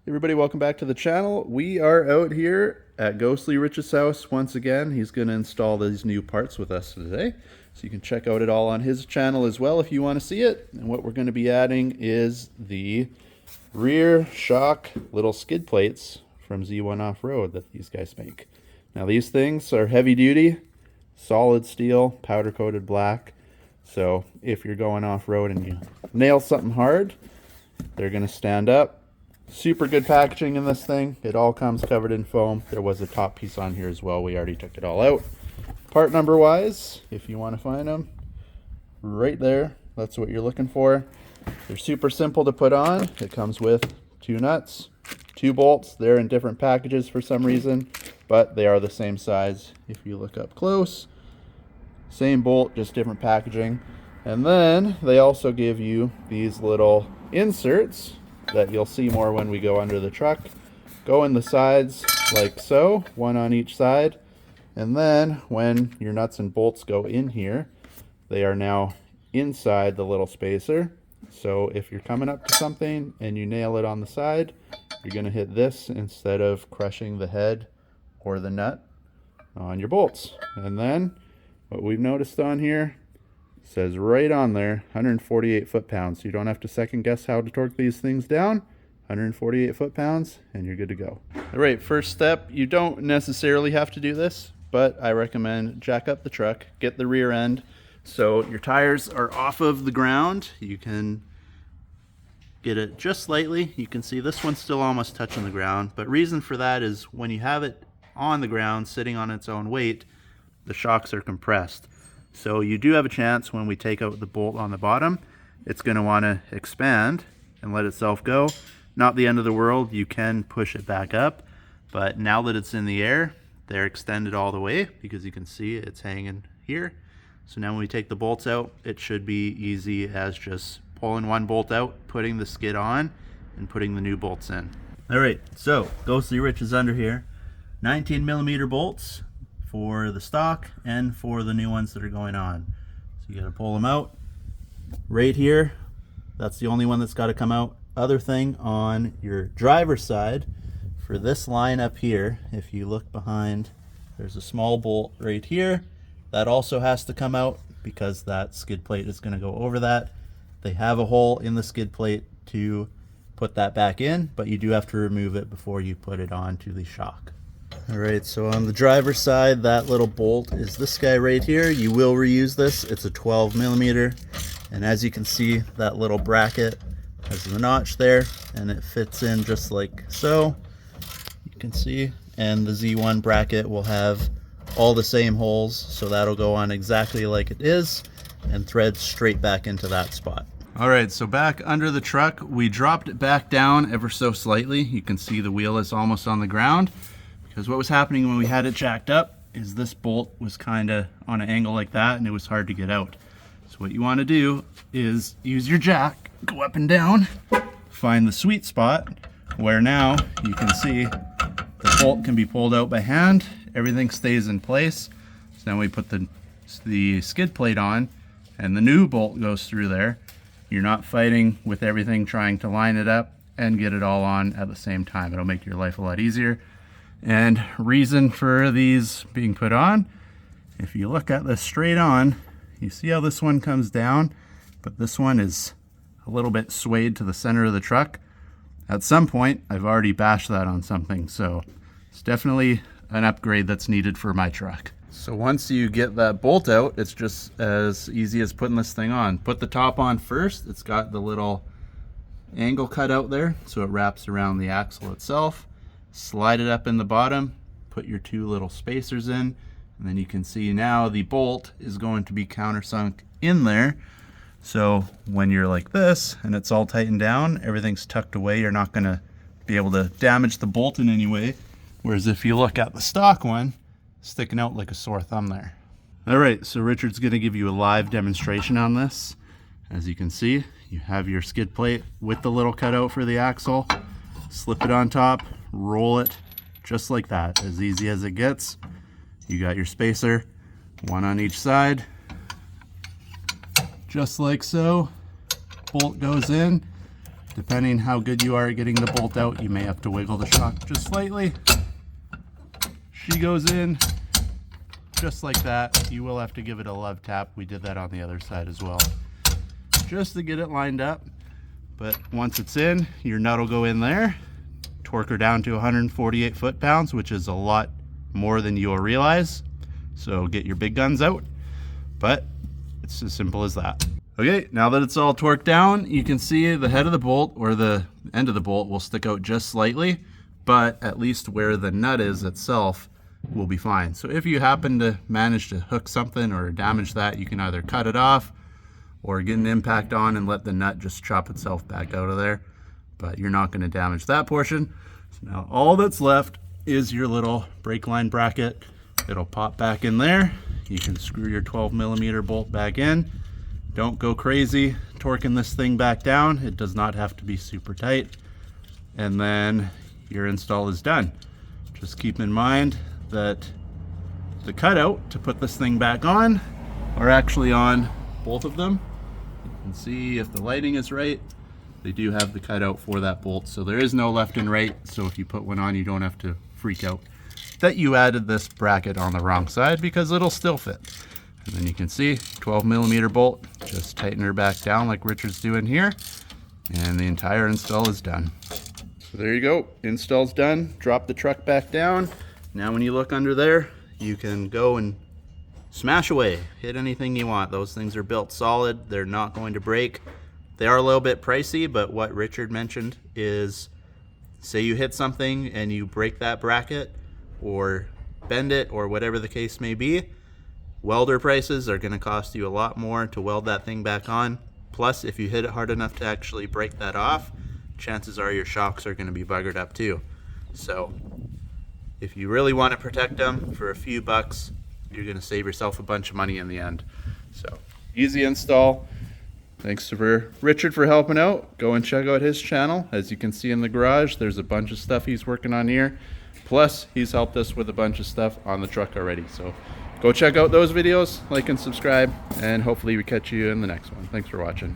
Everybody, welcome back to the channel. We are out here at Ghostly Rich's house once again. He's going to install these new parts with us today. So you can check out it all on his channel as well if you want to see it. And what we're going to be adding is the rear shock little skid plates from Z1 Off-Road that these guys make. Now these things are heavy duty, solid steel, powder coated black. So if you're going off-road and you nail something hard, they're going to stand up. Super good packaging in this thing. It all comes covered in foam. There was a top piece on here as well. We already took it all out. Part number wise, if you want to find them, right there. That's what you're looking for. They're super simple to put on. It comes with 2 nuts, 2 bolts. They're in different packages for some reason, but they are the same size if you look up close. Same bolt, just different packaging. And then they also give you these little inserts that you'll see more when we go under the truck. Go in the sides like so, one on each side. And then when your nuts and bolts go in here, they are now inside the little spacer. So if you're coming up to something and you nail it on the side, you're going to hit this instead of crushing the head or the nut on your bolts. And then what we've noticed on here says right on there 148 foot-pounds. So you don't have to second guess how to torque these things down. 148 foot-pounds and you're good to go. All right, first step, you don't necessarily have to do this, but I recommend jack up the truck, get the rear end so your tires are off of the ground. You can get it just slightly. You can see this one's still almost touching the ground, but reason for that is when you have it on the ground sitting on its own weight, the shocks are compressed. So you do have a chance when we take out the bolt on the bottom, it's going to want to expand and let itself go. Not the end of the world, you can push it back up, but now that it's in the air, they're extended all the way because you can see it's hanging here. So now when we take the bolts out, it should be easy as just pulling one bolt out, putting the skid on, and putting the new bolts in. All right, so Ghostly Rich is under here. 19mm bolts for the stock and for the new ones that are going on. So you got to pull them out right here. That's the only one that's got to come out. Other thing on your driver's side for this line up here, if you look behind, there's a small bolt right here that also has to come out because that skid plate is going to go over that. They have a hole in the skid plate to put that back in, but you do have to remove it before you put it onto the shock. All right, so on the driver's side, that little bolt is this guy right here. You will reuse this. It's a 12mm, and as you can see, that little bracket has the notch there, and it fits in just like so. You can see, and the Z1 bracket will have all the same holes, so that'll go on exactly like it is and thread straight back into that spot. All right, so back under the truck, we dropped it back down ever so slightly. You can see the wheel is almost on the ground. Because what was happening when we had it jacked up is this bolt was kind of on an angle like that and it was hard to get out. So what you want to do is use your jack, go up and down, find the sweet spot where now you can see the bolt can be pulled out by hand, everything stays in place. So now we put the skid plate on and the new bolt goes through there. You're not fighting with everything trying to line it up and get it all on at the same time. It'll make your life a lot easier. And reason for these being put on, if you look at this straight on, you see how this one comes down, but this one is a little bit swayed to the center of the truck. At some point, I've already bashed that on something, so it's definitely an upgrade that's needed for my truck. So once you get that bolt out, it's just as easy as putting this thing on. Put the top on first. It's got the little angle cut out there, so it wraps around the axle itself. Slide it up in the bottom, put your 2 little spacers in, and then you can see now the bolt is going to be countersunk in there. So when you're like this and it's all tightened down, everything's tucked away, you're not going to be able to damage the bolt in any way. Whereas if you look at the stock one, sticking out like a sore thumb there. All right, so Richard's going to give you a live demonstration on this. As you can see, you have your skid plate with the little cutout for the axle. Slip it on top, roll it just like that, as easy as it gets. You got your spacer, one on each side, just like so. Bolt goes in, Depending how good you are at getting the bolt out, you may have to wiggle the shock just slightly. She goes in just like that. You will have to give it a love tap. We did that on the other side as well, just to get it lined up. But once it's in, your nut will go in there, torque her down to 148 foot-pounds, which is a lot more than you'll realize. So get your big guns out, but it's as simple as that. Okay, now that it's all torqued down, you can see the head of the bolt, or the end of the bolt, will stick out just slightly, but at least where the nut is itself will be fine. So if you happen to manage to hook something or damage that, you can either cut it off or get an impact on and let the nut just chop itself back out of there, but you're not going to damage that portion. So now all that's left is your little brake line bracket. It'll pop back in there. You can screw your 12mm bolt back in. Don't go crazy torquing this thing back down. It does not have to be super tight. And then your install is done. Just keep in mind that the cutout to put this thing back on are actually on both of them. You can see if the lighting is right, they do have the cutout for that bolt. So there is no left and right. So if you put one on, you don't have to freak out that you added this bracket on the wrong side, because it'll still fit. And then you can see 12mm bolt, just tighten her back down like Richard's doing here, and the entire install is done. So there you go, install's done. Drop the truck back down. Now when you look under there, you can go and smash away, hit anything you want. Those things are built solid, they're not going to break. They are a little bit pricey, but what Richard mentioned is, say you hit something and you break that bracket or bend it or whatever the case may be, welder prices are going to cost you a lot more to weld that thing back on. Plus, if you hit it hard enough to actually break that off, chances are your shocks are going to be buggered up too. So if you really want to protect them for a few bucks, you're going to save yourself a bunch of money in the end. So easy install. Thanks to Richard for helping out. Go and check out his channel. As you can see in the garage, there's a bunch of stuff he's working on here. Plus, he's helped us with a bunch of stuff on the truck already. So go check out those videos, like and subscribe, and hopefully we catch you in the next one. Thanks for watching.